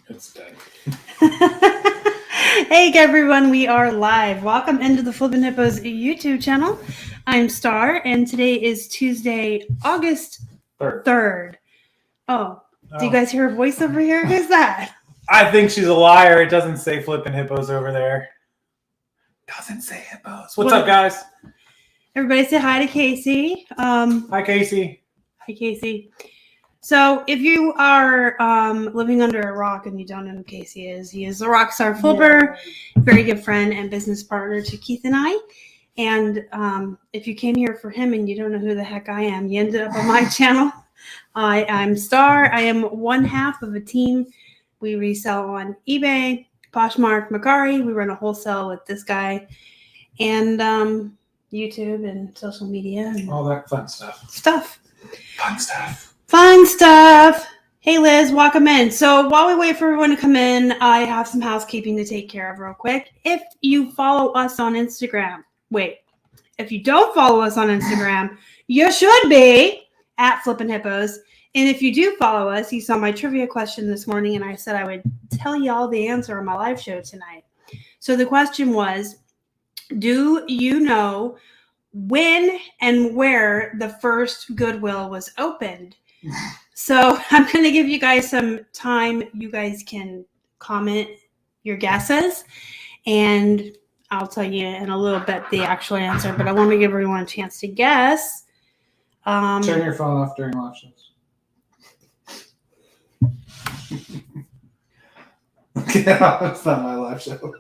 It's dead. Hey everyone, we are live. Welcome into the Flippin' Hippos YouTube channel. I'm Star, and today is Tuesday, August 3rd. Oh, do you guys hear a voice over here? Who's that? I think she's a liar. It doesn't say Flippin' Hippos over there. Doesn't say Hippos. What's up, guys? Everybody say hi to Casey. Hi, Casey. Hi, Casey. So if you are living under a rock and you don't know who Casey is, he is the Rockstarflipper, very good friend and business partner to Keith and I. And if you came here for him and you don't know who the heck I am, you ended up on my channel. I'm Star. I am one half of a team. We resell on eBay, Poshmark, Macari. We run a wholesale with this guy, and YouTube and social media. And all that fun stuff. Fun stuff. Hey, Liz, welcome in. So while we wait for everyone to come in, I have some housekeeping to take care of real quick. If you follow us on Instagram, if you don't follow us on Instagram, you should be at Flippin' Hippos. And if you do follow us, you saw my trivia question this morning, and I said I would tell you all the answer on my live show tonight. So the question was, do you know when and where the first Goodwill was opened? So I'm going to give you guys some time. You guys can comment your guesses, and I'll tell you in a little bit the actual answer, but I want to give everyone a chance to guess. Turn your phone off during live shows. That's not my live show.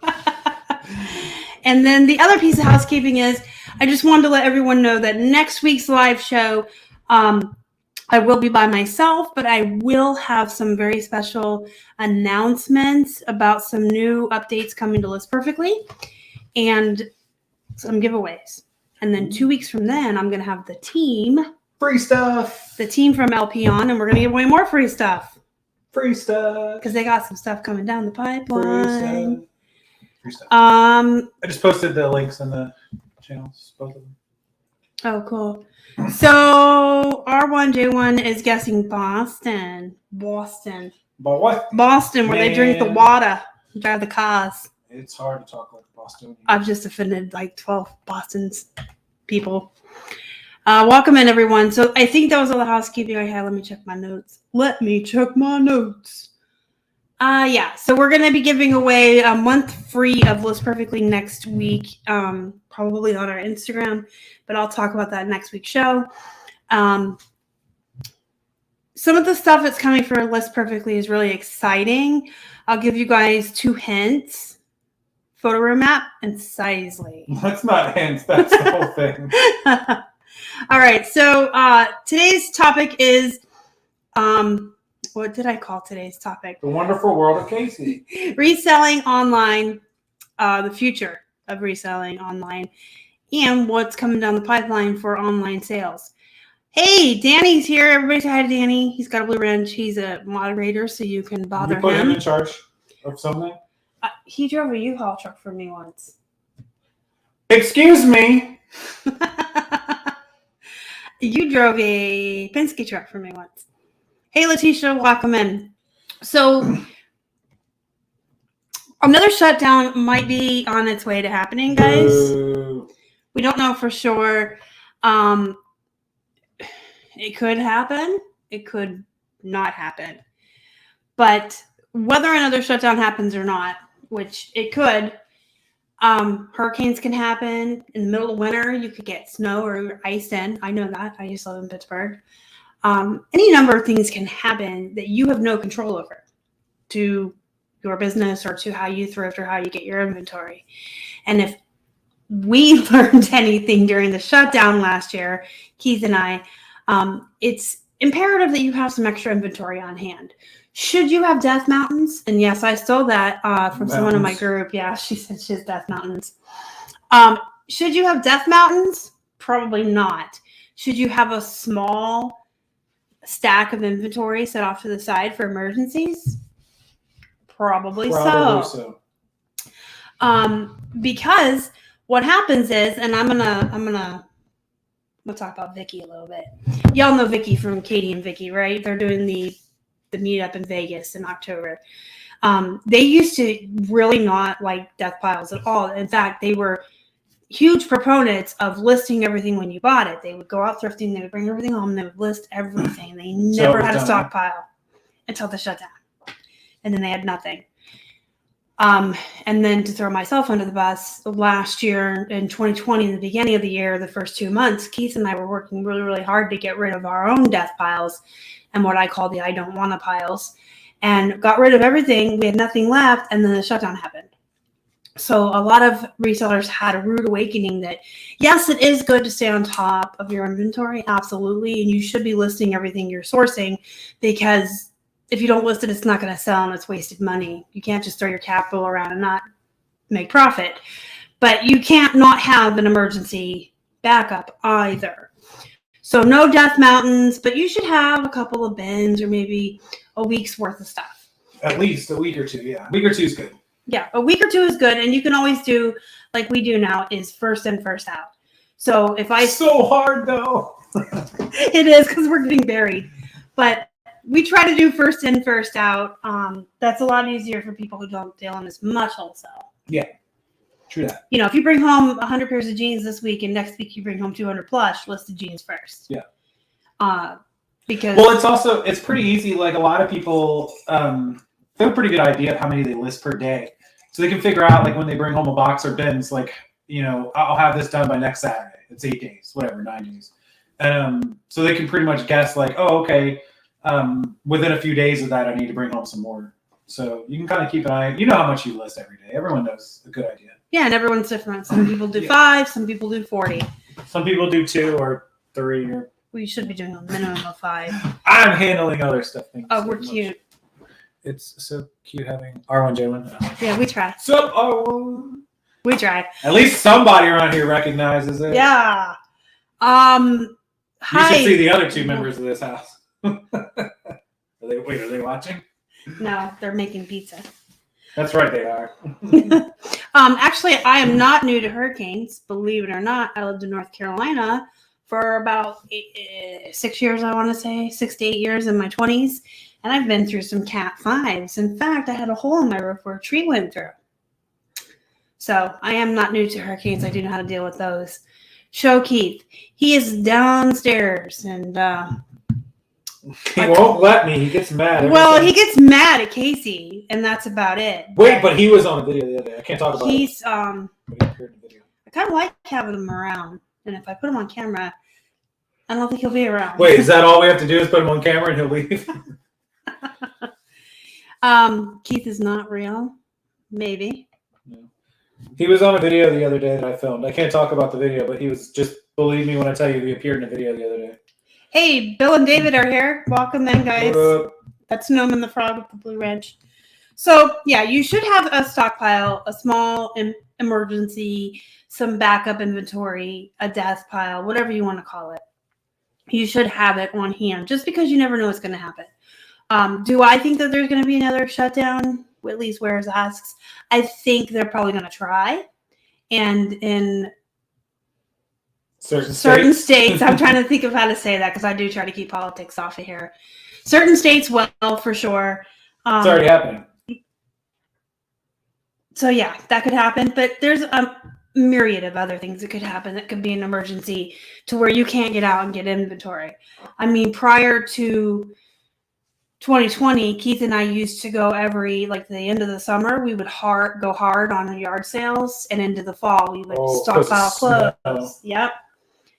And then the other piece of housekeeping is I just wanted to let everyone know that next week's live show, I will be by myself, but I will have some very special announcements about some new updates coming to List Perfectly and some giveaways. And then 2 weeks from then, I'm going to have the team. Free stuff. The team from LP on, and we're going to give away more free stuff. Free stuff. Because they got some stuff coming down the pipeline. Free stuff. I just posted the links in the channels, both of them. Oh, cool. So R1J1 is guessing Boston. But what? Boston, where they drink the water, drive the cars. It's hard to talk like Boston. I've just offended like 12 Boston's people. Welcome in, everyone. So I think that was all the housekeeping I had. Let me check my notes. Yeah, so we're going to be giving away a month free of List Perfectly next week, probably on our Instagram, but I'll talk about that next week's show. Some of the stuff that's coming for List Perfectly is really exciting. I'll give you guys 2 hints. Photo roadmap and Sizely. That's not hints. That's the whole thing. All right, so today's topic is... what did I call today's topic? The wonderful world of Casey. Reselling online, the future of reselling online, and what's coming down the pipeline for online sales. Hey, Danny's here. Everybody say hi to Danny. He's got a blue wrench. He's a moderator, so you can bother him. You put him in charge of something? He drove a U-Haul truck for me once. Excuse me? You drove a Penske truck for me once. Hey, Letitia, welcome in. So, another shutdown might be on its way to happening, guys. We don't know for sure. It could happen. It could not happen. But whether another shutdown happens or not, which it could, hurricanes can happen. In the middle of winter, you could get snow or ice in. I know that. I used to live in Pittsburgh. Any number of things can happen that you have no control over to your business or to how you thrift or how you get your inventory. And if we learned anything during the shutdown last year, Keith and I, it's imperative that you have some extra inventory on hand. Should you have Death Mountains? And yes, I stole that from someone in my group. Yeah, she said she has Death Mountains. Should you have Death Mountains? Probably not. Should you have a small stack of inventory set off to the side for emergencies? Probably so. Because what happens is, and we'll talk about Vicky a little bit. Y'all know Vicky from Katie and Vicky, right? They're doing the meetup in Vegas in October. They used to really not like death piles at all. In fact, they were huge proponents of listing everything when you bought it. They would go out thrifting, they would bring everything home, they would list everything. They never had a stockpile until the shutdown. And then they had nothing. And then to throw myself under the bus, last year in 2020, the beginning of the year, the first 2 months, Keith and I were working really, really hard to get rid of our own death piles and what I call the I don't wanna piles, and got rid of everything. We had nothing left, and then the shutdown happened. So a lot of resellers had a rude awakening that, yes, it is good to stay on top of your inventory, absolutely, and you should be listing everything you're sourcing, because if you don't list it, it's not going to sell and it's wasted money. You can't just throw your capital around and not make profit. But you can't not have an emergency backup either. So no death mountains, but you should have a couple of bins or maybe a week's worth of stuff. At least a week or two, yeah. A week or two is good. Yeah, a week or two is good. And you can always do, like we do now, is first in, first out. So if I... So hard, though. It is, because we're getting buried. But we try to do first in, first out. That's a lot easier for people who don't deal in as much wholesale. Yeah, true that. You know, if you bring home 100 pairs of jeans this week and next week you bring home 200 plush, list the jeans first. Yeah. Because... Well, it's pretty easy. Like, a lot of people they have a pretty good idea of how many they list per day. So they can figure out, like, when they bring home a box or bins, like, you know, I'll have this done by next Saturday. It's 8 days, whatever, 9 days. So they can pretty much guess, like, oh, okay, within a few days of that, I need to bring home some more. So you can kind of keep an eye. You know how much you list every day. Everyone knows a good idea. Yeah, and everyone's different. Some people do 5, some people do 40. Some people do 2 or 3. Or... Well, you should be doing a minimum of 5. I'm handling other stuff. Oh, we're cute. It's so cute having R1J1. Yeah, we try. Sup, R1? We try. At least somebody around here recognizes it. Yeah. You Hi. should see the other 2 members of this house. Are they watching? No, they're making pizza. That's right, they are. Actually, I am not new to hurricanes. Believe it or not, I lived in North Carolina for about 6 years, I want to say, 6 to 8 years in my 20s. And I've been through some Cat 5s. In fact, I had a hole in my roof where a tree went through. So I am not new to hurricanes. I do know how to deal with those. Show Keith. He is downstairs and he won't let me. He gets mad. Well, he gets mad at Casey, and that's about it. Wait, but he was on a video the other day. I can't talk about it. But he appeared in the video. I kind of like having him around, and if I put him on camera, I don't think he'll be around. Wait, is that all we have to do is put him on camera and he'll leave? Keith is not real. Maybe. No. He was on a video the other day that I filmed. I can't talk about the video, but he was just, believe me when I tell you, he appeared in a video the other day. Hey, Bill and David are here. Welcome in, guys. That's Gnome and the Frog with the Blue Wrench. So, yeah, you should have a stockpile, a small emergency, some backup inventory, a death pile, whatever you want to call it. You should have it on hand, just because you never know what's going to happen. Do I think that there's going to be another shutdown? Whitley's Wares asks. I think they're probably going to try. And in certain states, I'm trying to think of how to say that, because I do try to keep politics off of here. Certain states will, for sure. It's already happening. So, yeah, that could happen. But there's a myriad of other things that could happen that could be an emergency to where you can't get out and get inventory. I mean, prior to 2020, Keith and I used to go every, like, the end of the summer, we would go hard on yard sales, and into the fall, we would stockpile clothes. Yep.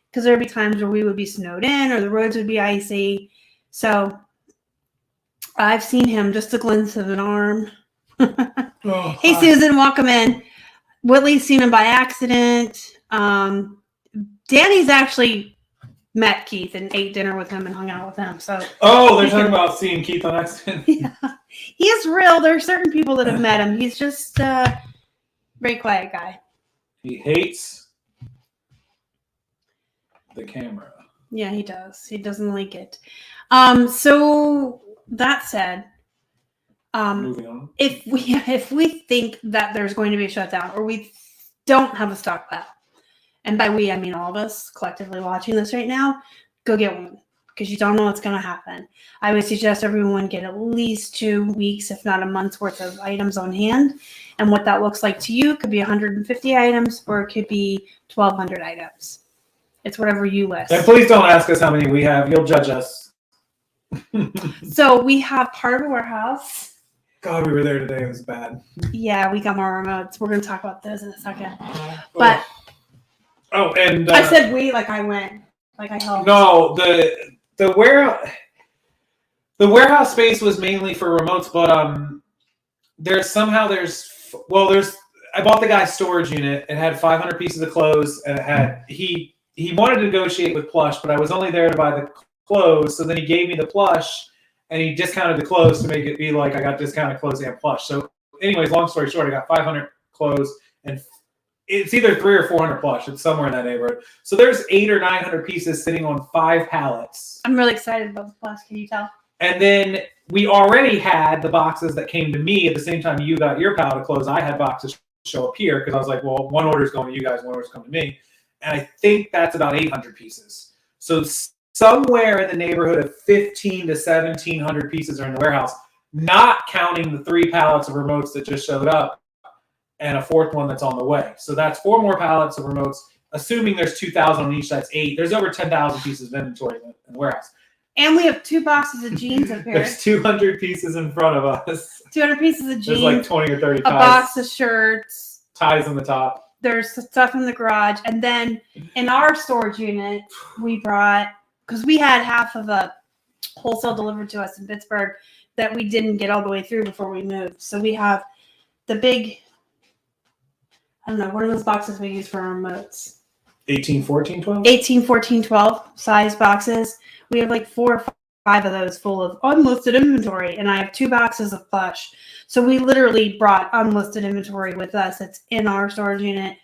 Because there would be times where we would be snowed in or the roads would be icy. So I've seen him, just a glimpse of an arm. Hey, hi. Susan, welcome in. Whitley's seen him by accident. Danny's actually met Keith and ate dinner with him and hung out with him. So they're talking about seeing Keith on accident. Yeah, he is real. There are certain people that have met him. He's just a very quiet guy. He hates the camera. Yeah, he does. He doesn't like it. So that said, moving on. If we think that there's going to be a shutdown, or we don't have a stockpile, and by we I mean all of us collectively watching this right now, go get one. because you don't know what's going to happen. I would suggest everyone get at least 2 weeks, if not a month's worth of items on hand. And what that looks like to you could be 150 items or it could be 1,200 items. It's whatever you list. And please don't ask us how many we have. You'll judge us. So we have part of a warehouse. God, we were there today. It was bad. Yeah, we got more remotes. We're going to talk about those in a second. But and I said we, like I went, like I helped. No, the warehouse space was mainly for remotes, but I bought the guy's storage unit. It had 500 pieces of clothes, and it had he wanted to negotiate with Plush, but I was only there to buy the clothes. So then he gave me the Plush, and he discounted the clothes to make it be like I got discounted clothes and Plush. So, anyways, long story short, I got 500 clothes, and it's either 300 or 400 Plush. It's somewhere in that neighborhood. So there's 800 or 900 pieces sitting on 5 pallets. I'm really excited about the Plush. Can you tell? And then we already had the boxes that came to me at the same time you got your pallet of clothes. I had boxes show up here because I was like, well, one order's going to you guys, one order's coming to me. And I think that's about 800 pieces. So somewhere in the neighborhood of 1,500 to 1,700 pieces are in the warehouse, not counting the 3 pallets of remotes that just showed up and a 4th one that's on the way. So that's 4 more pallets of remotes. Assuming there's 2,000 on each, that's 8. There's over 10,000 pieces of inventory in the warehouse. And we have 2 boxes of jeans up here. There's 200 pieces in front of us. 200 pieces of jeans. There's like 20 or 30 ties. A box of shirts. Ties on the top. There's stuff in the garage. And then in our storage unit, we brought, because we had half of a wholesale delivered to us in Pittsburgh that we didn't get all the way through before we moved. So we have the big, I don't know, what are those boxes we use for our remotes? 18, 14, 12? 18, 14, 12 size boxes. We have like 4 or 5 of those full of unlisted inventory, and I have 2 boxes of Plush. So we literally brought unlisted inventory with us. It's in our storage unit,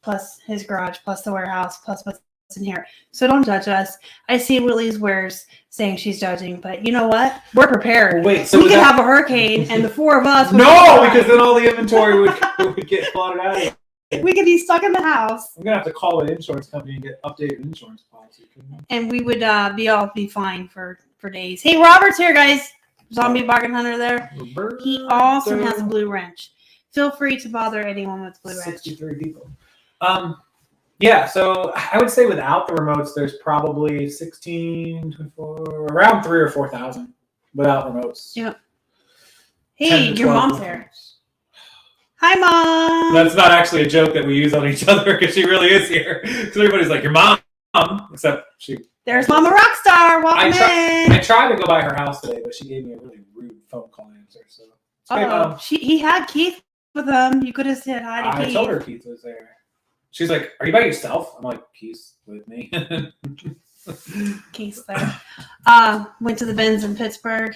plus his garage, plus the warehouse, plus what's in here. So don't judge us. I see Willie's wares saying she's judging, but you know what? We're prepared. Well, wait, so we could have a hurricane, and the 4 of us. No, because then all the inventory would get flooded out of here. We could be stuck in the house. I'm gonna have to call an insurance company and get updated insurance policy. And we would be fine for days. Hey, Robert's here, guys. Zombie bargain hunter there. Roberto. He also has a blue wrench. Feel free to bother anyone with blue wrench. 63 people. Yeah, so I would say without the remotes, there's probably 16, 24, around 3,000 or 4,000 without remotes. Yep. Hey, your mom's there. Hi, Mom. That's not actually a joke that we use on each other because she really is here. Because everybody's like, your mom, except she. There's Mama Rockstar. Welcome in. I tried to go by her house today, but she gave me a really rude phone call answer. So, hey, Mom. He had Keith with him. You could have said hi to Keith. I told her Keith was there. She's like, are you by yourself? I'm like, Keith's with me. Keith's there. Went to the bins in Pittsburgh.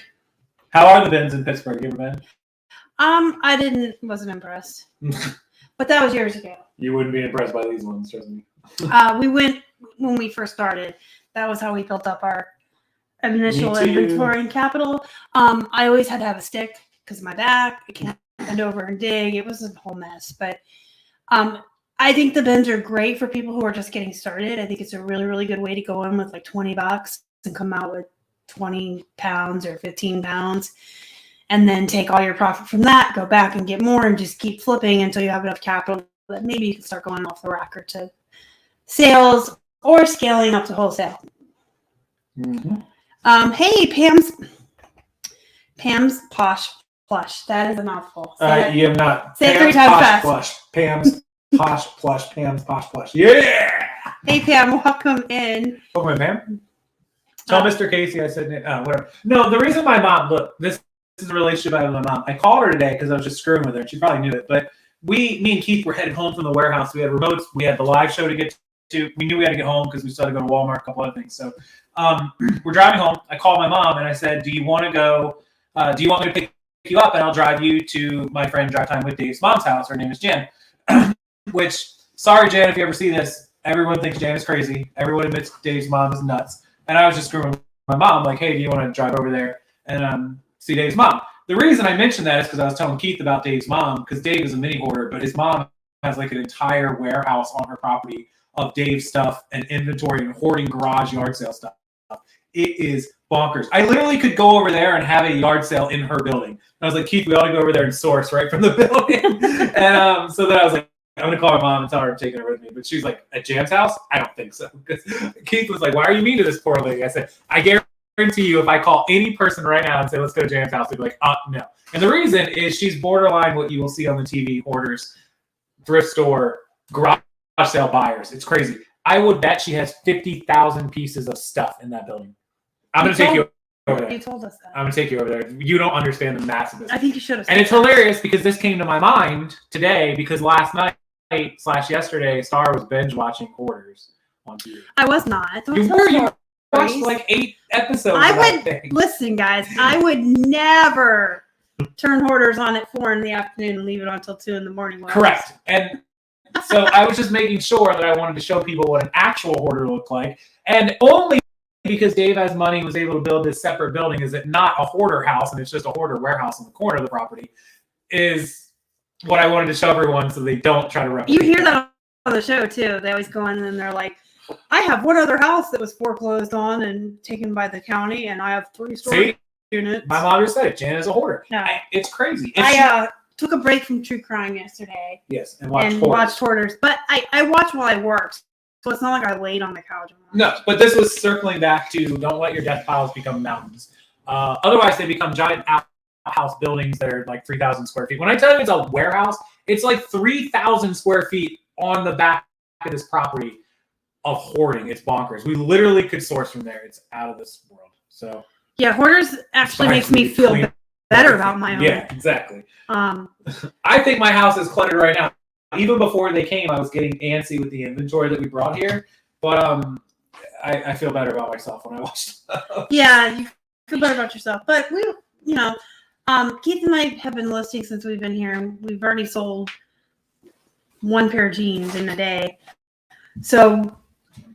How are the bins in Pittsburgh? You ever been? I wasn't impressed. But that was years ago. You wouldn't be impressed by these ones, trust me. We went when we first started. That was how we built up our initial inventory and capital. I always had to have a stick because of my back. I can't bend over and dig. It was a whole mess. But I think the bins are great for people who are just getting started. I think it's a really, really good way to go in with like $20 and come out with 20 pounds or 15 pounds. And then take all your profit from that, go back and get more, and just keep flipping until you have enough capital that maybe you can start going off the rack or to sales or scaling up to wholesale. Mm-hmm. Hey, Pam's Posh Plush. That is a mouthful. You have not. Say it Pam's 3 times Posh fast. Plush. Pam's Posh Plush. Pam's Posh Plush. Yeah! Hey, Pam, welcome in. Welcome in, Pam. Tell Mr. Casey I said, whatever. No, the reason my mom, look, this is a relationship I have with my mom. I called her today because I was just screwing with her, and she probably knew it. But me and Keith were headed home from the warehouse. We had remotes. We had the live show to get to. We knew we had to get home because we still had to go to Walmart, a couple other things. So we're driving home. I called my mom, and I said, do you want to go? Do you want me to pick you up, and I'll drive you to my friend Drive Time with Dave's mom's house? Her name is Jen. Which, sorry, Jen, if you ever see this, everyone thinks Jen is crazy. Everyone admits Dave's mom is nuts. And I was just screwing with my mom, like, hey, do you want to drive over there and see Dave's mom? The reason I mentioned that is because I was telling Keith about Dave's mom, because Dave is a mini hoarder, but his mom has like an entire warehouse on her property of Dave's stuff and inventory and hoarding garage yard sale stuff. It is bonkers. I literally could go over there and have a yard sale in her building. And I was like, Keith, we ought to go over there and source right from the building. And so then I was like, I'm going to call my mom and tell her I'm taking her with me. But she's like, at Jan's house? I don't think so. Because Keith was like, why are you mean to this poor lady? I said, I guarantee you if I call any person right now and say, let's go to Jan's house, they'd be like, no. And the reason is she's borderline what you will see on the TV, hoarders, thrift store, garage sale buyers. It's crazy. I would bet she has 50,000 pieces of stuff in that building. I'm going to take you over there. You told us that. I'm going to take you over there. You don't understand the massiveness. I think you should have. And it's hilarious because this came to my mind today because last night/yesterday, Star was binge watching Hoarders on TV. I was not. You were. You watched like 8 episodes. Listen, guys. I would never turn Hoarders on at 4 p.m. and leave it on until 2 a.m. Correct. And so I was just making sure that I wanted to show people what an actual hoarder looked like. And only because Dave has money and was able to build this separate building is it not a hoarder house and it's just a hoarder warehouse in the corner of the property is what I wanted to show everyone so they don't try to replicate. You hear that on the show too. They always go in and they're like, I have one other house that was foreclosed on and taken by the county and I have 3 storage units. My mom just said it. Jan is a hoarder. No. It's crazy. I took a break from true crime yesterday. Yes, and watched Hoarders. But I watch while I work. So it's not like I laid on the couch. No, but this was circling back to don't let your death piles become mountains. Otherwise, they become giant outhouse buildings that are like 3,000 square feet. When I tell you it's a warehouse, it's like 3,000 square feet on the back of this property of hoarding. It's bonkers. We literally could source from there. It's out of this world. So yeah, Hoarders actually makes me feel better about my own. Yeah, exactly. I think my house is cluttered right now. Even before they came, I was getting antsy with the inventory that we brought here. But I feel better about myself when I watch stuff. Yeah, you feel better about yourself. But we, Keith and I have been listing since we've been here, and we've already sold 1 pair of jeans in a day. So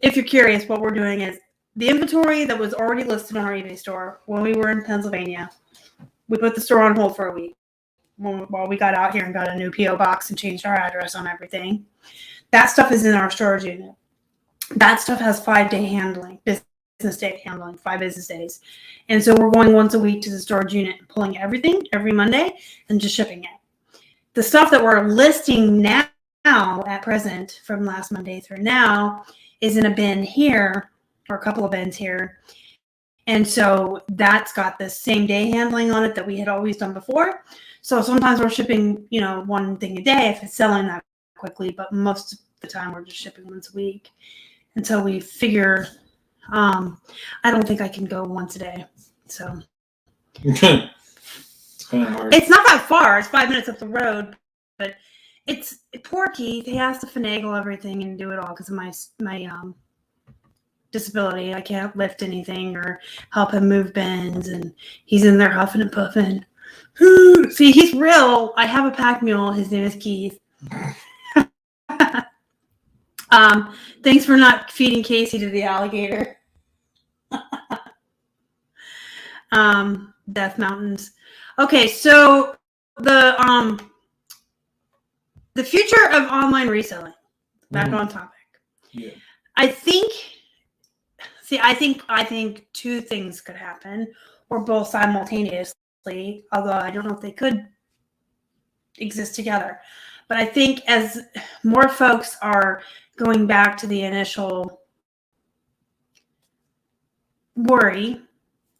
if you're curious, what we're doing is the inventory that was already listed on our eBay store when we were in Pennsylvania, we put the store on hold for a week. While we got out here and got a new P.O. box and changed our address on everything. That stuff is in our storage unit. That stuff has 5-day handling, business day handling, 5 business days. And so we're going once a week to the storage unit and pulling everything every Monday and just shipping it. The stuff that we're listing now at present from last Monday through now is in a bin here, or a couple of bins here. And so that's got the same day handling on it that we had always done before. So sometimes we're shipping, 1 thing a day if it's selling that quickly, but most of the time we're just shipping once a week. And so we figure, I don't think I can go once a day. So It's kind of hard. It's not that far. It's 5 minutes up the road, but it's poor Keith. He has to finagle everything and do it all because of my disability. I can't lift anything or help him move bins, and he's in there huffing and puffing. See, he's real. I have a pack mule. His name is Keith. Thanks for not feeding Casey to the alligator. Death Mountains. Okay, so the future of online reselling. Back on topic. Yeah. I think 2 things could happen, or both simultaneously. Although I don't know if they could exist together. But I think as more folks are going back to the initial worry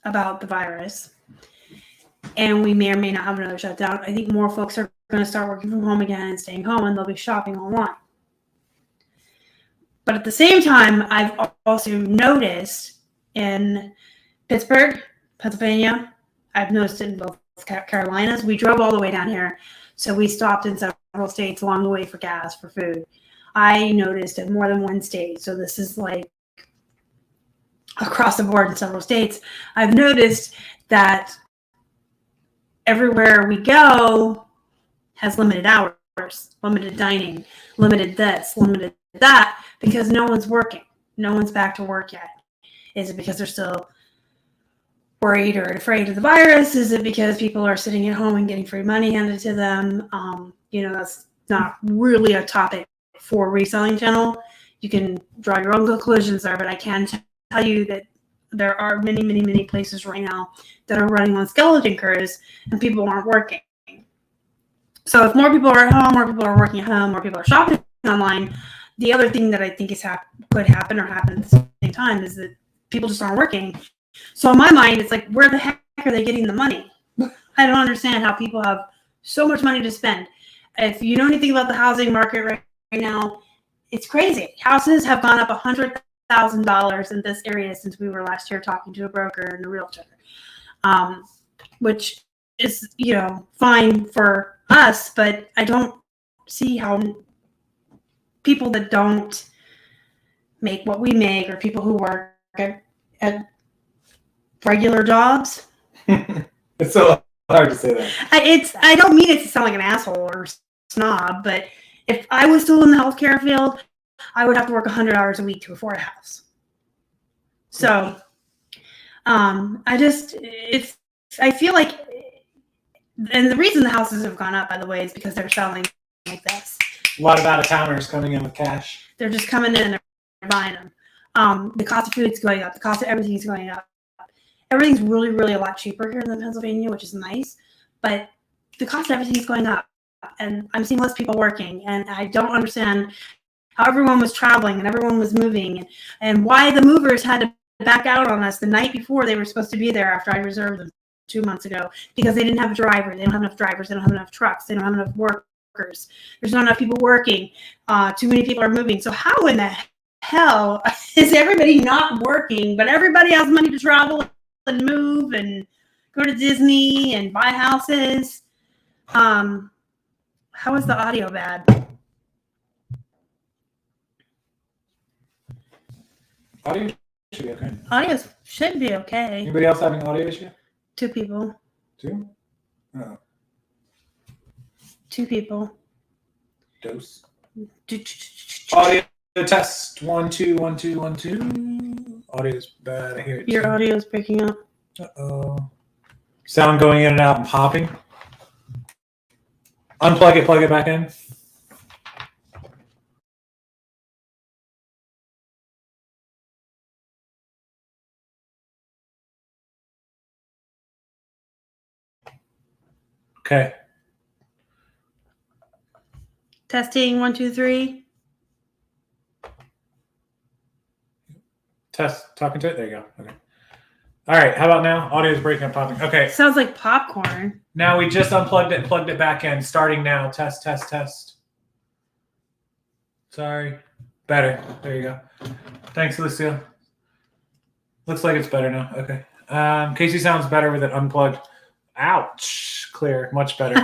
about the virus, and we may or may not have another shutdown, I think more folks are going to start working from home again and staying home, and they'll be shopping online. But at the same time, I've also noticed in Pittsburgh, Pennsylvania, I've noticed it in both Carolinas. We drove all the way down here, so we stopped in several states along the way for gas, for food. I noticed in more than 1 state, so this is like across the board in several states. I've noticed that everywhere we go has limited hours, limited dining, limited this, limited that, because no one's working. No one's back to work yet. Is it because they're still worried or afraid of the virus? Is it because people are sitting at home and getting free money handed to them? That's not really a topic for Reselling Channel. You can draw your own conclusions there, but I can tell you that there are many, many, many places right now that are running on skeleton crews and people aren't working. So if more people are at home, more people are working at home, more people are shopping online, the other thing that I think is could happen or happen at the same time is that people just aren't working. So in my mind, it's like, where the heck are they getting the money? I don't understand how people have so much money to spend. If you know anything about the housing market right now, it's crazy. Houses have gone up $100,000 in this area since we were last year talking to a broker and a realtor, which is, fine for us, but I don't see how people that don't make what we make or people who work at regular jobs. It's so hard to say that. I don't mean it to sound like an asshole or snob, but if I was still in the healthcare field, I would have to work 100 hours a week to afford a house. So, I feel like, and the reason the houses have gone up, by the way, is because they're selling like this. A lot of out-of-towners coming in with cash. They're just coming in and they're buying them. The cost of food's going up. The cost of everything's going up. Everything's really, really a lot cheaper here in Pennsylvania, which is nice. But the cost of everything's going up. And I'm seeing less people working. And I don't understand how everyone was traveling and everyone was moving. And why the movers had to back out on us the night before they were supposed to be there after I reserved them 2 months ago. Because they didn't have a driver. They don't have enough drivers. They don't have enough trucks. They don't have enough workers. There's not enough people working. Too many people are moving. So how in the hell is everybody not working, but everybody has money to travel and move and go to Disney and buy houses? How is the audio bad? Audio should be okay. Audio should be okay. Anybody else having audio issue? 2 people. 2? Oh. 2 people. Dose. Audio test. 1 2 1 2 1 2. Audio's bad. I hear it. Your audio is breaking up. Uh-oh. Sound going in and out and popping. Unplug it, plug it back in. Okay. Testing 1 2 3. Test. Talking to it. There you go. Okay. All right. How about now? Audio's breaking up, popping. Okay. Sounds like popcorn. Now we just unplugged it and plugged it back in. Starting now. Test, test, test. Sorry. Better. There you go. Thanks, Lucille. Looks like it's better now. Okay. Casey sounds better with it unplugged. Ouch. Clear. Much better.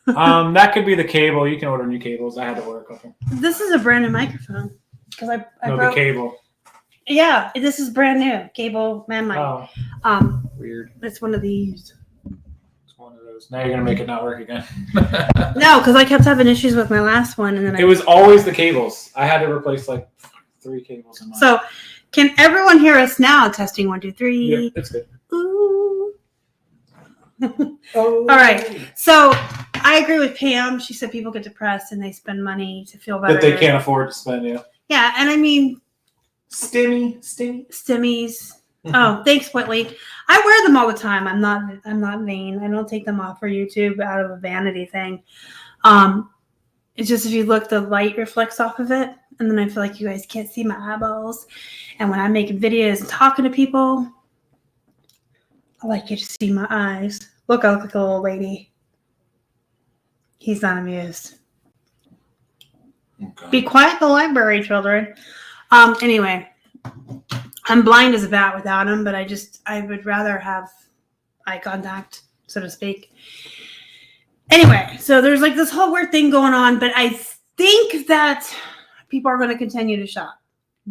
That could be the cable. You can order new cables. I had to order a couple. This is a brand new microphone. Because I No, the cable. Yeah, this is brand new. Cable man mic. Oh. Weird. It's one of these. It's one of those. Now you're gonna make it not work again. No, because I kept having issues with my last one, and then it was always the cables. I had to replace like 3 cables in mine. So, can everyone hear us now? Testing 1 2 3. Yeah, it's good. Ooh. Oh. All right. So I agree with Pam. She said people get depressed and they spend money to feel better. That they can't afford to spend. Yeah. Yeah, and I mean. Stimmies. Oh, thanks, Whitley. I wear them all the time. I'm not vain. I don't take them off for YouTube out of a vanity thing. It's just if you look, the light reflects off of it, and then I feel like you guys can't see my eyeballs. And when I'm making videos and talking to people, I like you to see my eyes. Look, I look like a little lady. He's not amused. Okay. Be quiet in the library, children. Anyway, I'm blind as a bat without him, but I would rather have eye contact, so to speak. Anyway, so there's like this whole weird thing going on, but I think that people are going to continue to shop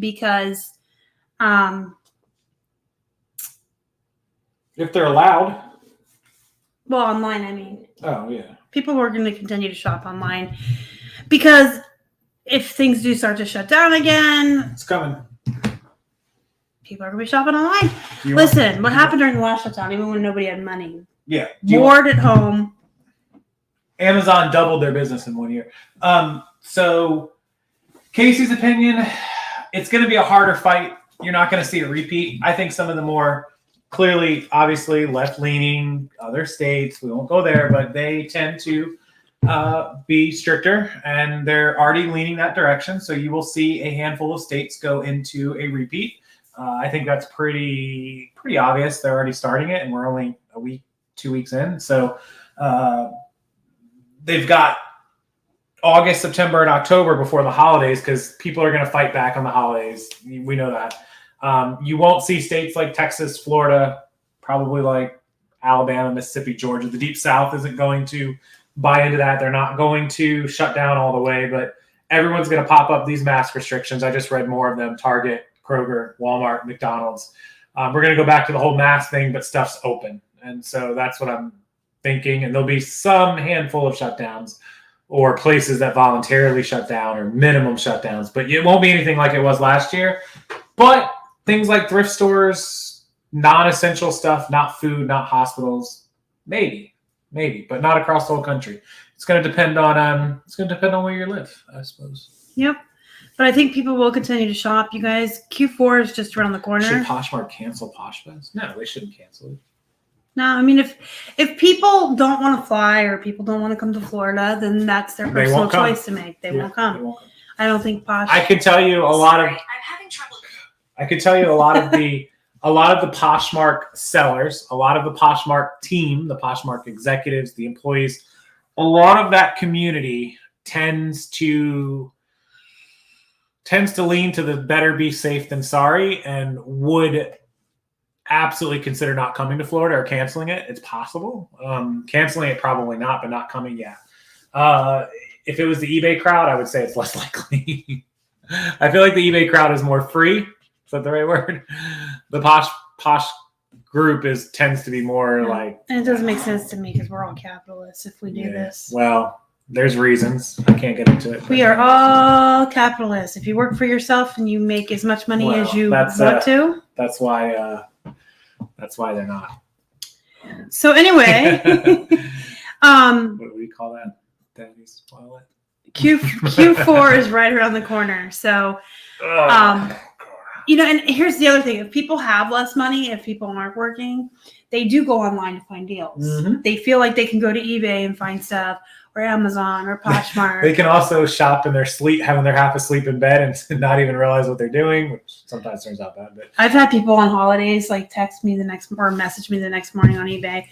because, if they're allowed. Well, online, I mean. Oh, yeah. People are going to continue to shop online because if things do start to shut down again, it's coming. People are going to be shopping online. Listen, what happened during the last shutdown, even when nobody had money? Yeah. Bored at home. Amazon doubled their business in 1 year. So, Casey's opinion, it's going to be a harder fight you're not going to see a repeat. I think some of the more clearly, obviously, left-leaning other states, we won't go there, but they tend to be stricter, and they're already leaning that direction. So you will see a handful of states go into a repeat. I think that's pretty obvious. They're already starting it, and we're only a week, 2 weeks in. So they've got August, September, and October before the holidays because people are going to fight back on the holidays. We know that. You won't see states like Texas, Florida, probably like Alabama, Mississippi, Georgia. The Deep South isn't going to buy into that. They're not going to shut down all the way, but everyone's going to pop up these mask restrictions. I just read more of them. Target, Kroger, Walmart, McDonald's. We're going to go back to the whole mask thing, but stuff's open. And so that's what I'm thinking. And there'll be some handful of shutdowns or places that voluntarily shut down or minimum shutdowns, but it won't be anything like it was last year. But things like thrift stores, non-essential stuff, not food, not hospitals, maybe, but not across the whole country. It's going to depend on where you live, I suppose. Yep. But I think people will continue to shop. You guys, Q4 is just around the corner. Should Poshmark cancel Poshmas? No, they shouldn't cancel it. No, I mean, if people don't want to fly or people don't want to come to Florida, then that's their personal choice to make. They won't come. I don't think Posh. I can tell you a lot of. I'm having trouble. I could tell you a lot of the Poshmark sellers, a lot of the Poshmark team, the Poshmark executives, the employees. A lot of that community tends to lean to the better be safe than sorry, and would absolutely consider not coming to Florida or canceling it. It's possible. Canceling it, probably not, but not coming, yeah. If it was the eBay crowd, I would say it's less likely. I feel like the eBay crowd is more free. Is that the right word? The Posh group tends to be more like... And it doesn't make sense to me because we're all capitalists if we do this. Well, there's reasons. I can't get into it. We are all capitalists. If you work for yourself and you make as much money as you want to... That's why they're not. So anyway... what do we call that? Daddy's wallet. Q4 is right around the corner. So, and here's the other thing. If people have less money, if people aren't working, they do go online to find deals. Mm-hmm. They feel like they can go to eBay and find stuff, or Amazon, or Poshmark. They can also shop in their sleep, having their half asleep in bed and not even realize what they're doing, which sometimes turns out bad. But I've had people on holidays text me or message me the next morning on eBay.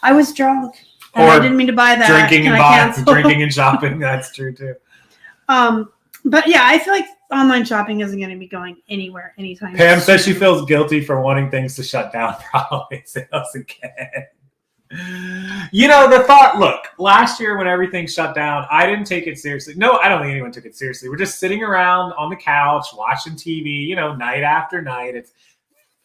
I was drunk. And I didn't mean to buy that. Drinking and shopping. That's true too. But yeah, I feel like online shopping isn't going to be going anywhere anytime soon. Pam says she feels guilty for wanting things to shut down for holiday sales again. The thought, look, last year when everything shut down, I didn't take it seriously. No, I don't think anyone took it seriously. We're just sitting around on the couch watching TV, night after night. It's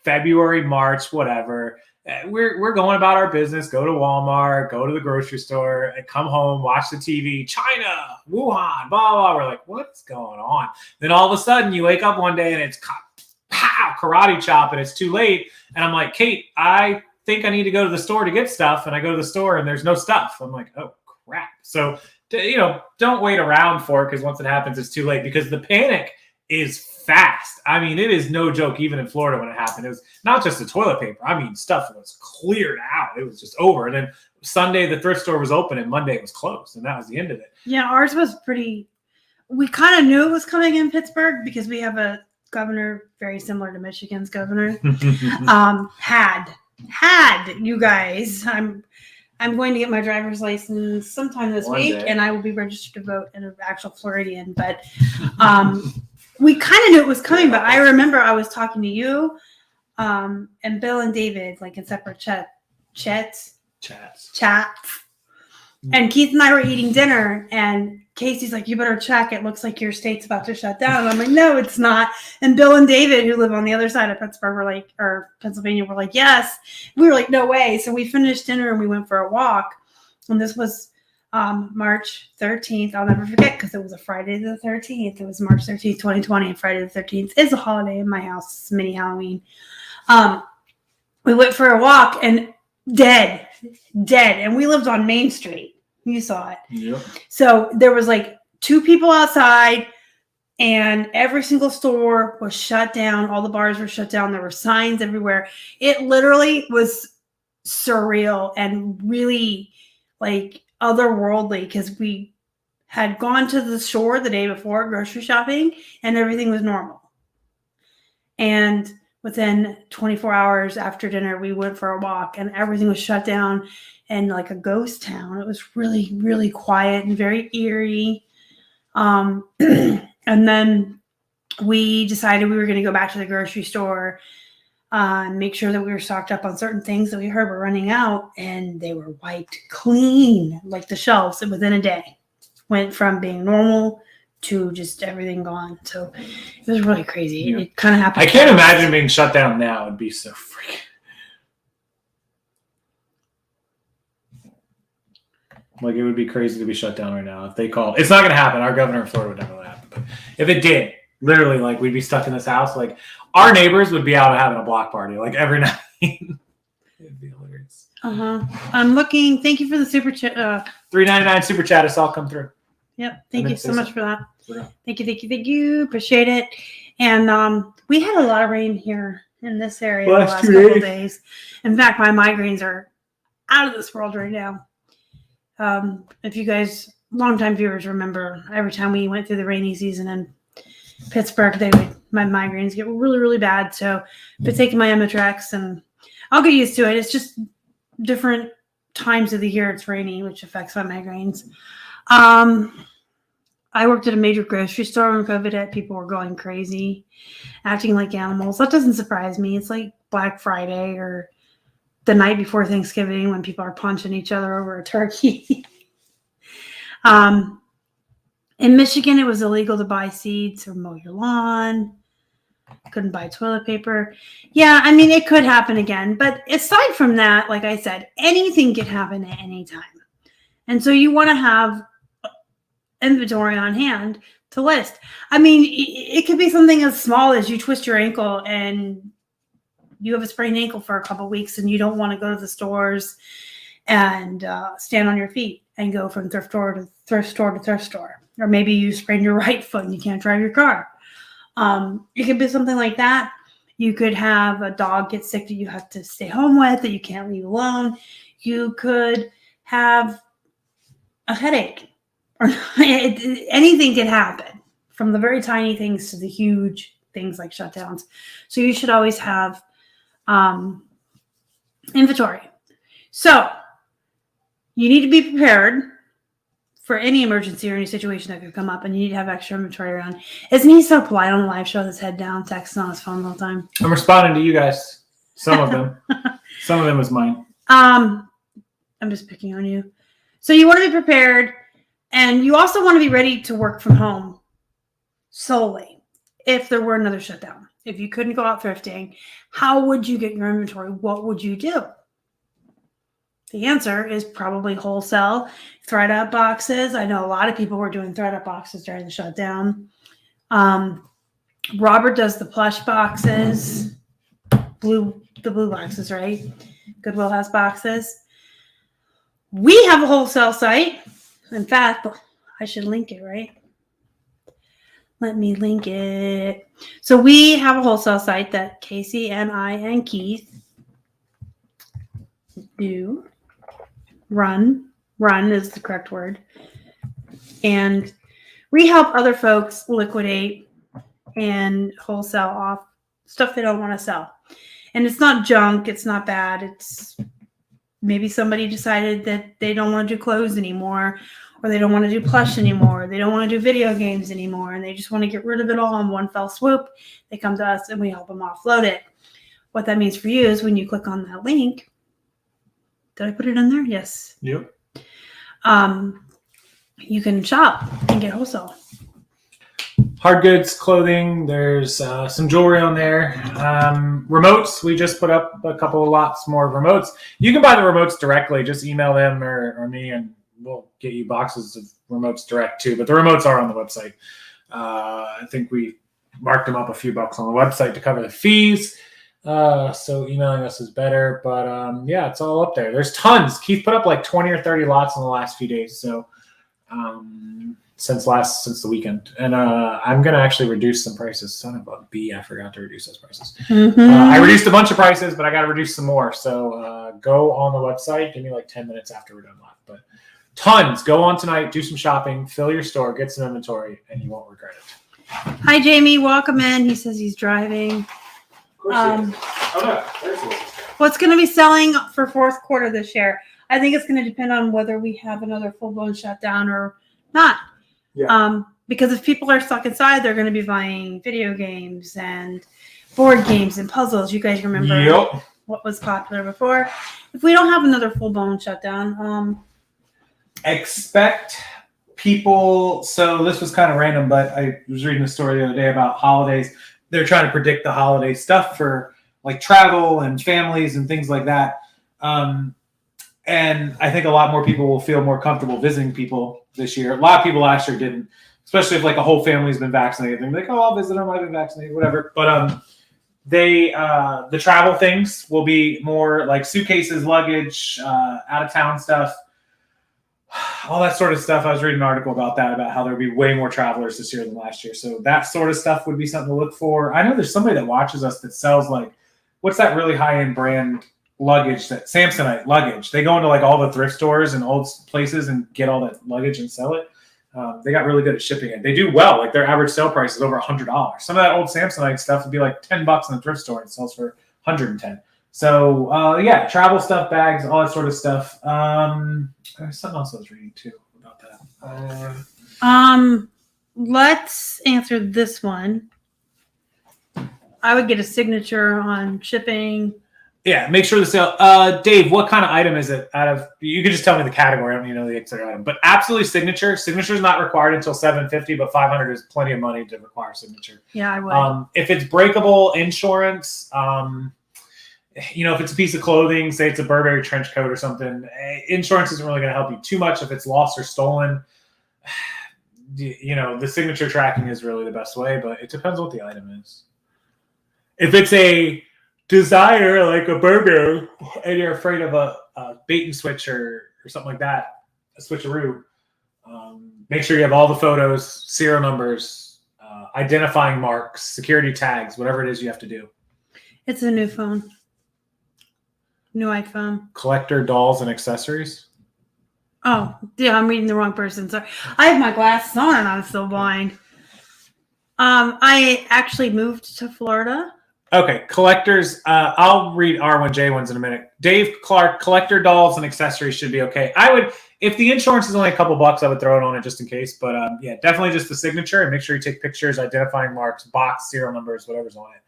February, March, whatever. We're going about our business, go to Walmart, go to the grocery store, and come home, watch the TV, China, Wuhan, blah, blah. We're like, what's going on? Then all of a sudden you wake up one day and it's pow, karate chop, and it's too late. And I'm like, Kate, I think I need to go to the store to get stuff. And I go to the store and there's no stuff. I'm like, oh, crap. So, don't wait around for it because once it happens, it's too late because the panic is fast. I mean, it is no joke, even in Florida when it happened. It was not just the toilet paper. I mean, stuff was cleared out. It was just over. And then Sunday, the thrift store was open and Monday it was closed. And that was the end of it. Yeah, ours was we kind of knew it was coming in Pittsburgh because we have a governor very similar to Michigan's governor. Had you guys. I'm going to get my driver's license sometime this week, and I will be registered to vote in an actual Floridian. But we kind of knew it was coming. But I remember I was talking to you and Bill and David, in separate chats. And Keith and I were eating dinner, and Casey's like, you better check. It looks like your state's about to shut down. And I'm like, no, it's not. And Bill and David, who live on the other side of Pittsburgh, or Pennsylvania, were like, yes. We were like, no way. So we finished dinner and we went for a walk. And this was March 13th. I'll never forget because it was a Friday the 13th. It was March 13th, 2020. And Friday the 13th is a holiday in my house. It's mini Halloween. We went for a walk and dead. And we lived on Main Street. You saw it. Yep. So there was 2 people outside And every single store was shut down. All the bars were shut down. There were signs everywhere. It literally was surreal and really like otherworldly because we had gone to the store the day before grocery shopping and everything was normal. And within 24 hours after dinner, we went for a walk and everything was shut down and like a ghost town. It was really, really quiet and very eerie. And then we decided we were going to go back to the grocery store and make sure that we were stocked up on certain things that we heard were running out, and they were wiped clean, like the shelves within a day. Went from being normal to just everything gone. So it was really crazy. Yeah. It kind of happened. I can't imagine being shut down now. It'd be so freaking. Like, it would be crazy to be shut down right now. If they called, it's not going to happen. Our governor in Florida would never let it happen. But if it did, literally, like, we'd be stuck in this house. Like, our neighbors would be out having a block party, like, every night. It'd be hilarious. I'm looking. Thank you for the super chat. $3.99 super chat. It's all come through. Yep. Thank you so much for that. Yeah. Thank you. Appreciate it. And we had a lot of rain here in this area the last couple of days. In fact, my migraines are out of this world right now. If you guys, longtime viewers, remember, every time we went through the rainy season in Pittsburgh, my migraines get really, really bad. So I've been taking my Emitrex, and I'll get used to it. It's just different times of the year it's rainy, which affects my migraines. I worked at a major grocery store when COVID hit. People were going crazy, acting like animals. That doesn't surprise me. It's like Black Friday or the night before Thanksgiving when people are punching each other over a turkey. In Michigan, it was illegal to buy seeds or mow your lawn. Couldn't buy toilet paper. Yeah, I mean, it could happen again. But aside from that, like I said, anything can happen at any time. And so you want to have inventory on hand to list. I mean, it could be something as small as you twist your ankle and you have a sprained ankle for a couple of weeks and you don't want to go to the stores and stand on your feet and go from thrift store to thrift store to thrift store. Or maybe you sprained your right foot and you can't drive your car. It could be something like that. You could have a dog get sick that you have to stay home with, that you can't leave alone. You could have a headache. Or anything can happen, from the very tiny things to the huge things like shutdowns. So you should always have inventory. So you need to be prepared for any emergency or any situation that could come up, and you need to have extra inventory around. Isn't he so polite on the live show, with his head down, texting on his phone the whole time? I'm responding to you guys. Some of them. Some of them was mine. I'm just picking on you. So you want to be prepared, and you also want to be ready to work from home solely if there were another shutdown. If you couldn't go out thrifting, how would you get your inventory? What would you do? The answer is probably wholesale, thread up boxes. I know a lot of people were doing thread up boxes during the shutdown. Robert does the plush boxes, the blue boxes, right? Goodwill has boxes. We have a wholesale site. In fact, I should link it, right? Let me link it. So we have a wholesale site that Casey and I and Keith do. Run is the correct word. And we help other folks liquidate and wholesale off stuff they don't want to sell. And it's not junk. It's not bad. It's maybe somebody decided that they don't want to do clothes anymore, or they don't want to do plush anymore. They don't want to do video games anymore, and they just want to get rid of it all in one fell swoop. They come to us and we help them offload it. What that means for you is when you click on that link, did I put it in there? Yes. Yep. You can shop and get wholesale. Hard goods, clothing. There's some jewelry on there. Remotes. We just put up a couple of lots more of remotes. You can buy the remotes directly. Just email them or me, and we'll get you boxes of remotes direct too. But the remotes are on the website. I think we marked them up a few bucks on the website to cover the fees. So emailing us is better. But yeah, it's all up there. There's tons. Keith put up like 20 or 30 lots in the last few days. So since the weekend, and I'm gonna actually reduce some prices. Son of a bee, I forgot to reduce those prices. I reduced a bunch of prices, but I got to reduce some more. So go on the website. Give me like 10 minutes after we're done live, but tons. Go on tonight, do some shopping, fill your store, get some inventory, and you won't regret it. Hi, Jamie. Welcome in. He says he's driving. Of course he is. Oh no, there's the What's going to be selling for fourth quarter this year? I think it's going to depend on whether we have another full-blown shutdown or not. Yeah. Because if people are stuck inside, they're going to be buying video games and board games and puzzles. You guys remember what was popular before? If we don't have another full-blown shutdown, expect people. So this was kind of random, but I was reading a story the other day about holidays. They're trying to predict the holiday stuff for like travel and families and things like that. And I think a lot more people will feel more comfortable visiting people this year. A lot of people last year didn't, especially if like a whole family's been vaccinated. They're like, oh, I'll visit them. I've been vaccinated, whatever. But the travel things will be more like suitcases, luggage, out of town stuff, all that sort of stuff. I was reading an article about that, about how there'll be way more travelers this year than last year. So that sort of stuff would be something to look for. I know there's somebody that watches us that sells like, what's that really high-end brand luggage, that Samsonite luggage? They go into like all the thrift stores and old places and get all that luggage and sell it. They got really good at shipping it. They do well. Like their average sale price is over $100. Some of that old Samsonite stuff would be like $10 in the thrift store and sells for $110. So yeah, travel stuff, bags, all that sort of stuff. There's something else I was reading too about that. let's answer this one. I would get a signature on shipping. Yeah, make sure the sale. Dave, what kind of item is it? You could just tell me the category. I don't even know the exact item, but absolutely signature. Signature is not required until $750, but $500 is plenty of money to require signature. Yeah, I would. If it's breakable, insurance. If it's a piece of clothing, say it's a Burberry trench coat or something, insurance isn't really going to help you too much if it's lost or stolen. The signature tracking is really the best way, but it depends what the item is. If it's a designer like a Burberry and you're afraid of a bait and switch or something like that, a switcheroo, make sure you have all the photos, serial numbers, identifying marks, security tags, whatever it is you have to do. It's a new phone. New iPhone. Collector dolls and accessories. Oh, yeah, I'm reading the wrong person. Sorry. I have my glasses on and I'm still blind. I actually moved to Florida. Okay, collectors. I'll read R1J1s in a minute. Dave Clark, collector dolls and accessories should be okay. I would, if the insurance is only a couple bucks, I would throw it on it just in case. But yeah, definitely just the signature, and make sure you take pictures, identifying marks, box, serial numbers, whatever's on it.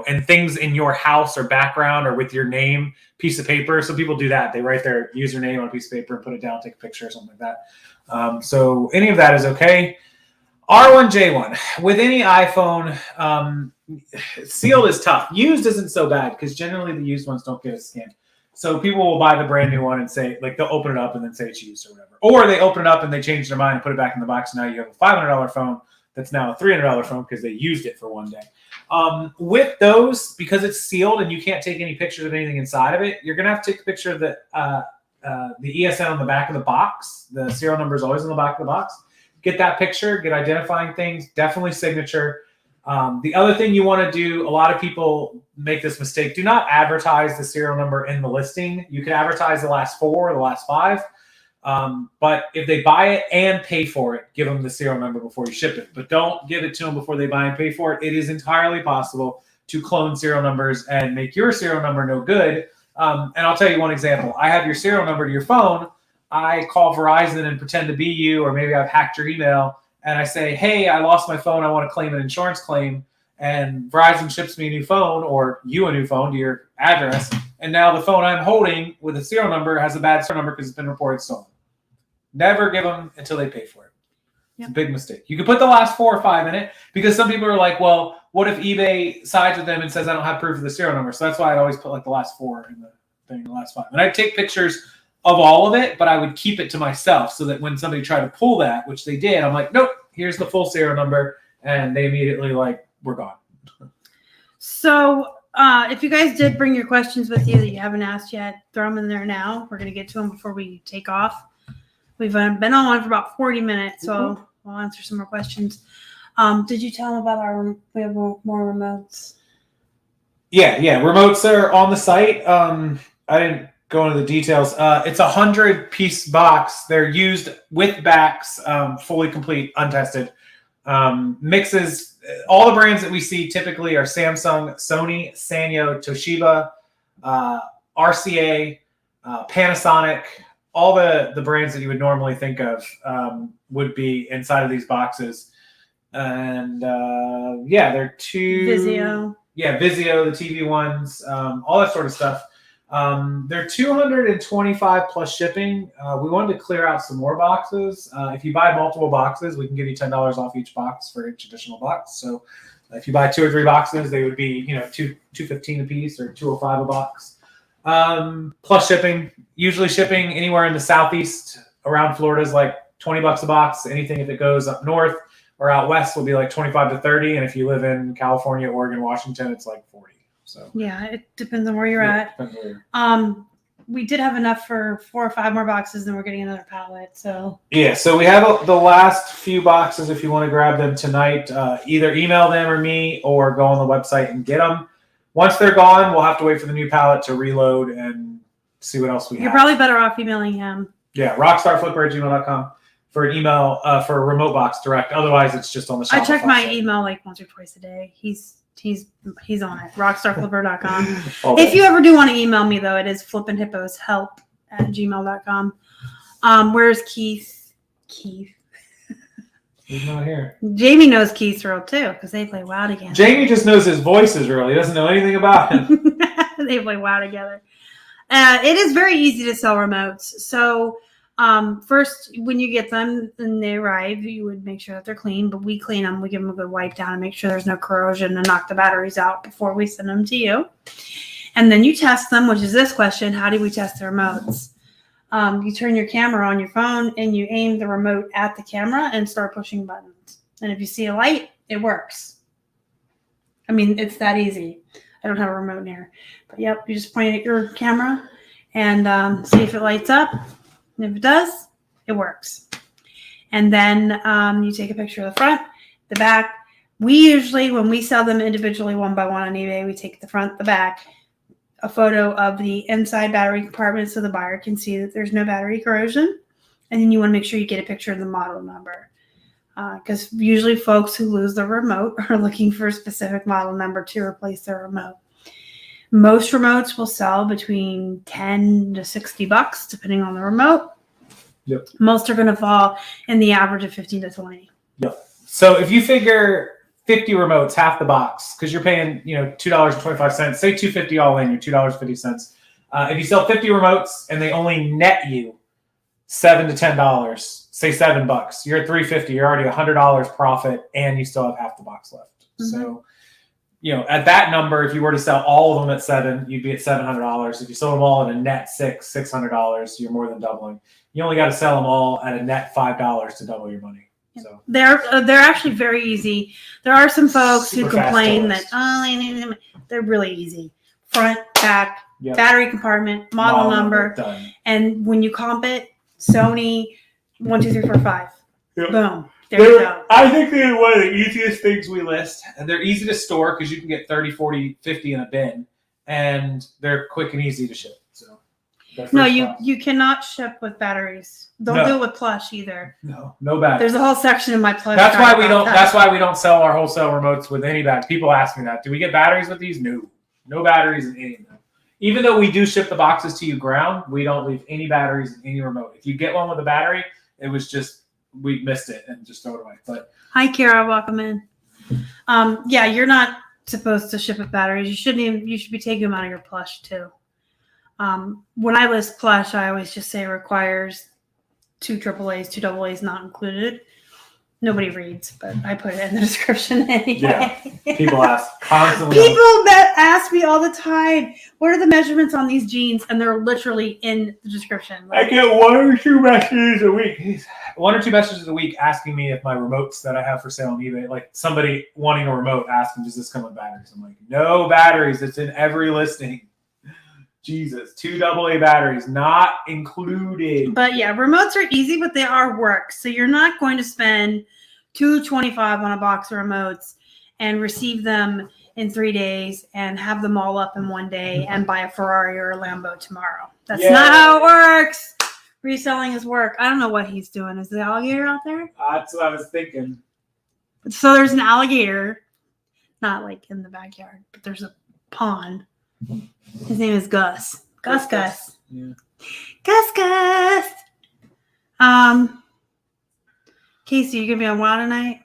And things in your house or background or with your name, piece of paper. Some people do that. They write their username on a piece of paper and put it down, take a picture or something like that. So any of that is okay. R1J1 with any iPhone, sealed is tough. Used isn't so bad because generally the used ones don't get a scan. So people will buy the brand new one and say, like, they'll open it up and then say it's used or whatever. Or they open it up and they change their mind and put it back in the box. And now you have a $500 phone that's now a $300 phone because they used it for one day. With those, because it's sealed and you can't take any pictures of anything inside of it, you're going to have to take a picture of the ESN on the back of the box. The serial number is always on the back of the box. Get that picture, get identifying things, definitely signature. The other thing you want to do, a lot of people make this mistake. Do not advertise the serial number in the listing. You can advertise the last 4 or the last 5. But if they buy it and pay for it, give them the serial number before you ship it. But don't give it to them before they buy and pay for it. It is entirely possible to clone serial numbers and make your serial number no good. And I'll tell you one example. I have your serial number to your phone. I call Verizon and pretend to be you, or maybe I've hacked your email, and I say, hey, I lost my phone. I want to claim an insurance claim. And Verizon ships me a new phone, or you a new phone to your address. And now the phone I'm holding with a serial number has a bad serial number because it's been reported stolen. Never give them until they pay for it. It's a big mistake. You can put the last 4 or 5 in it because some people are like, well, what if eBay sides with them and says I don't have proof of the serial number? So that's why I'd always put like the last 4 in the thing, the last 5. And I'd take pictures of all of it, but I would keep it to myself so that when somebody tried to pull that, which they did, I'm like, nope, here's the full serial number. And they immediately we're gone. So if you guys did bring your questions with you that you haven't asked yet, throw them in there now. We're going to get to them before we take off. We've been on one for about 40 minutes, so I'll answer some more questions. Did you tell them about we have more remotes? Yeah. Remotes are on the site. I didn't go into the details. It's 100-piece box. They're used with backs, fully complete, untested. Mixes. All the brands that we see typically are Samsung, Sony, Sanyo, Toshiba, RCA, Panasonic. All the brands that you would normally think of would be inside of these boxes. And they're Vizio. Yeah, Vizio, the TV ones, all that sort of stuff. They're $225 plus shipping. We wanted to clear out some more boxes. If you buy multiple boxes, we can give you $10 off each box for each additional box. So if you buy 2 or 3 boxes, they would be $215 a piece or $205 a box. Plus shipping. Usually shipping anywhere in the southeast around Florida is like $20 a box. Anything if it goes up north or out west will be like 25 to 30, and if you live in California, Oregon, Washington, it's like 40. So yeah, it depends on where you're at. We did have enough for 4 or 5 more boxes, and we're getting another pallet. So yeah, so we have the last few boxes. If you want to grab them tonight, either email them or me, or go on the website and get them. Once they're gone, we'll have to wait for the new pallet to reload and see what else we have. You're probably better off emailing him. Yeah, rockstarflipper@gmail.com. For an email, for a remote box direct. Otherwise, it's just on the Shopify I check my site. email like once or twice a day. He's on it. Rockstarflipper.com. If you ever do want to email me, though, it is flippinhipposhelp@gmail.com. Where's Keith? Keith. He's not here. Jamie knows Keith's real too, because they play WoW together. Jamie just knows his voice is real. He doesn't know anything about him. They play WoW together. It is very easy to sell remotes. So first, when you get them and they arrive, you would make sure that they're clean, but we clean them. We give them a good wipe down and make sure there's no corrosion and knock the batteries out before we send them to you. And then you test them, which is this question: how do we test the remotes? You turn your camera on your phone and you aim the remote at the camera and start pushing buttons. And if you see a light, it works. I mean, it's that easy. I don't have a remote in here, but yep, you just point it at your camera and see if it lights up. And if it does, it works. And then you take a picture of the front, the back. We usually, when we sell them individually one by one on eBay, we take the front, the back, a photo of the inside battery compartment so the buyer can see that there's no battery corrosion. And then you want to make sure you get a picture of the model number. Because usually folks who lose their remote are looking for a specific model number to replace their remote. Most remotes will sell between $10 to $60, depending on the remote. Yep. Most are going to fall in the average of 15 to 20. Yep. So if you figure 50 remotes, half the box, because you're paying, $2.25, say $2.50 all in, you're $2.50. If you sell 50 remotes and they only net you $7 to $10, say $7, you're at $3.50. You're already $100 profit, and you still have half the box left. Mm-hmm. So, at that number, if you were to sell all of them at $7, you'd be at $700. If you sold them all at a net $600, you're more than doubling. You only got to sell them all at a net $5 to double your money. So they're actually very easy. There are some folks who complain that they're really easy. Front, back, battery compartment, model number, done. And when you comp it, Sony 1, 2, 3, 4, 5. Yep. Boom. There you go. I think they're one of the easiest things we list. And they're easy to store because you can get 30, 40, 50 in a bin. And they're quick and easy to ship. So no, you cannot ship with batteries. Don't do it with Plush either. No batteries. There's a whole section in my Plush. That's why we don't. That's why we don't sell our wholesale remotes with any batteries. People ask me that. Do we get batteries with these? No batteries in any of them. Even though we do ship the boxes to you ground, we don't leave any batteries in any remote. If you get one with a battery, it was just we missed it and just throw it away. But hi, Kara, welcome in. You're not supposed to ship with batteries. You shouldn't even. You should be taking them out of your Plush too. When I list Plush, I always just say it requires 2 AAAs, 2 AA's not included. Nobody reads, but I put it in the description anyway. Yeah, people ask constantly. People that ask me all the time, what are the measurements on these jeans? And they're literally in the description. I get 1 or 2 messages a week. 1 or 2 messages a week asking me if my remotes that I have for sale on eBay, like somebody wanting a remote asking, does this come with batteries? I'm like, no batteries. It's in every listing. Jesus, 2 AA batteries not included. But yeah, remotes are easy, but they are work. So you're not going to spend $225 on a box of remotes and receive them in 3 days and have them all up in 1 day and buy a Ferrari or a Lambo tomorrow. That's not how it works. Reselling is work. I don't know what he's doing. Is the alligator out there? That's what I was thinking. So there's an alligator, not like in the backyard, but there's a pond. His name is Gus. Gus. Yeah. Gus. Casey, you gonna be on WoW tonight?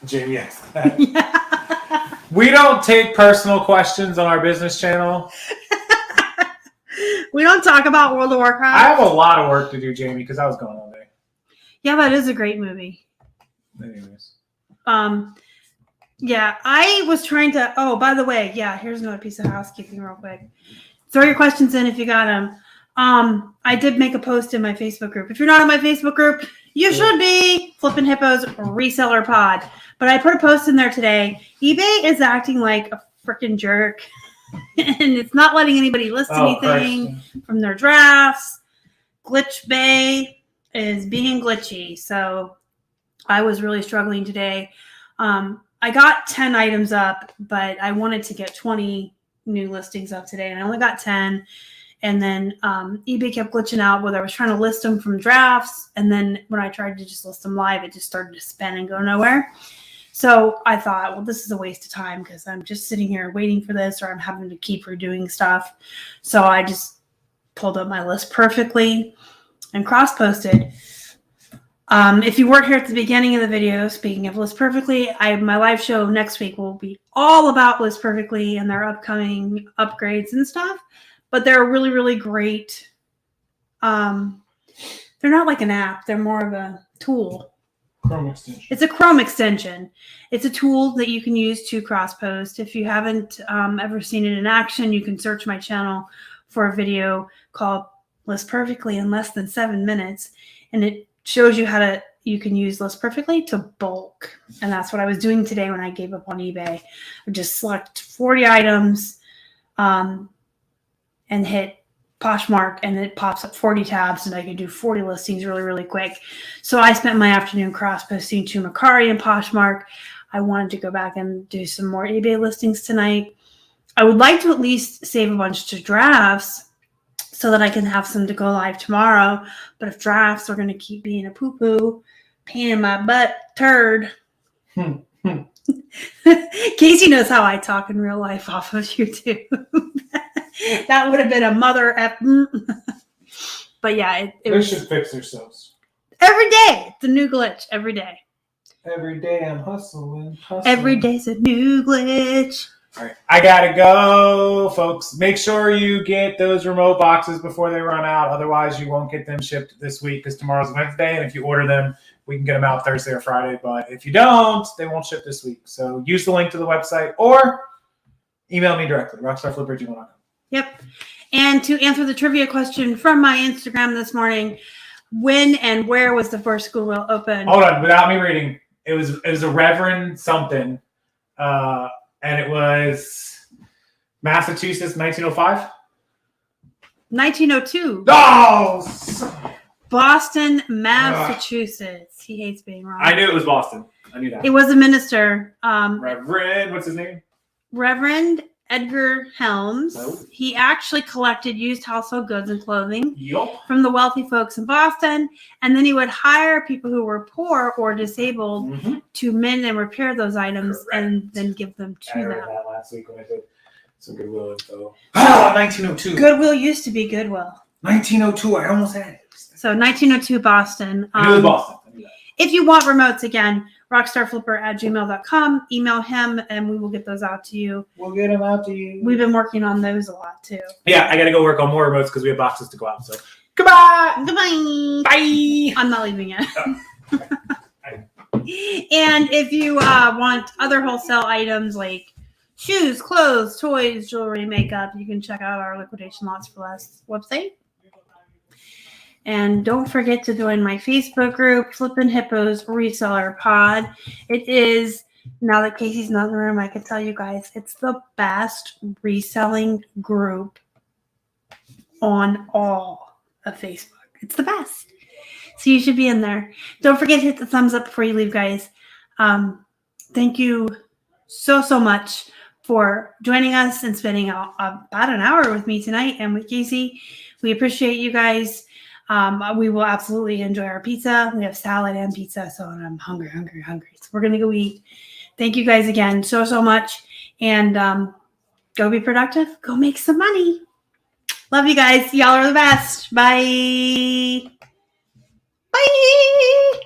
Jamie asked that. Yeah. We don't take personal questions on our business channel. We don't talk about World of Warcraft. I have a lot of work to do, Jamie, because I was gone all day. Yeah, that is a great movie. Anyways. Yeah, I was trying to. Oh, by the way, yeah, here's another piece of housekeeping real quick. Throw your questions in if you got them. I did make a post in my Facebook group. If you're not in my Facebook group, you should be. Flippin' Hippos Reseller Pod. But I put a post in there today. eBay is acting like a freaking jerk. And it's not letting anybody list anything from their drafts. Glitch Bay is being glitchy. So I was really struggling today. I got 10 items up, but I wanted to get 20 new listings up today, and I only got 10. And then eBay kept glitching out whether I was trying to list them from drafts, and then when I tried to just list them live, it just started to spin and go nowhere. So I thought, well, this is a waste of time because I'm just sitting here waiting for this, or I'm having to keep redoing stuff. So I just pulled up my list perfectly and cross-posted. If you weren't here at the beginning of the video, speaking of List Perfectly, my live show next week will be all about List Perfectly and their upcoming upgrades and stuff. But they're really, really great. They're not like an app. They're more of a tool. Chrome extension. It's a Chrome extension. It's a tool that you can use to cross-post. If you haven't ever seen it in action, you can search my channel for a video called List Perfectly in less than 7 minutes. And it shows you how you can use List Perfectly to bulk. And that's what I was doing today when I gave up on eBay. I just select 40 items and hit Poshmark, and it pops up 40 tabs, and I can do 40 listings really, really quick. So I spent my afternoon cross-posting to Macari and Poshmark. I wanted to go back and do some more eBay listings tonight. I would like to at least save a bunch to drafts so that I can have some to go live tomorrow. But if drafts are going to keep being a poo-poo, pain in my butt, turd. Casey knows how I talk in real life off of YouTube. That would have been a mother F. But yeah, they should fix themselves. Every day, it's a new glitch. Every day. Every day I'm hustling. Every day's a new glitch. All right, I gotta go, folks. Make sure you get those remote boxes before they run out. Otherwise, you won't get them shipped this week because tomorrow's Wednesday, and if you order them, we can get them out Thursday or Friday. But if you don't, they won't ship this week. So use the link to the website or email me directly, rockstarflipper@gmail.com. Yep. And to answer the trivia question from my Instagram this morning, when and where was the first Goodwill open? Hold on, without me reading, it was a Reverend something, and it was Massachusetts, 1905. 1902. Oh! Boston, Massachusetts. He hates being wrong. I knew it was Boston. I knew that. It was a minister. Reverend, what's his name? Reverend Edgar Helms. Oh. He actually collected used household goods and clothing Yup. from the wealthy folks in Boston, and then he would hire people who were poor or disabled to mend and repair those items. Correct. And then give them to them. I heard that last week when I did some Goodwill info. 1902. Goodwill used to be Goodwill. 1902. I almost had it. So 1902 Boston. It was Boston. If you want remotes, again, rockstarflipper@gmail.com. Email him, and we will get those out to you. We'll get them out to you. We've been working on those a lot, too. Yeah, I got to go work on more remotes because we have boxes to go out. So, goodbye. Goodbye. Bye. I'm not leaving yet. And if you want other wholesale items like shoes, clothes, toys, jewelry, makeup, you can check out our Liquidation Lots for Less website. And don't forget to join my Facebook group, Flippin' Hippos Reseller Pod. It is, now that Casey's not in the room, I can tell you guys, it's the best reselling group on all of Facebook. It's the best. So you should be in there. Don't forget to hit the thumbs up before you leave, guys. Thank you so much for joining us and spending about an hour with me tonight and with Casey. We appreciate you guys. We will absolutely enjoy our pizza. We have salad and pizza, so I'm hungry. So we're going to go eat. Thank you guys again so much. And go be productive. Go make some money. Love you guys. Y'all are the best. Bye. Bye.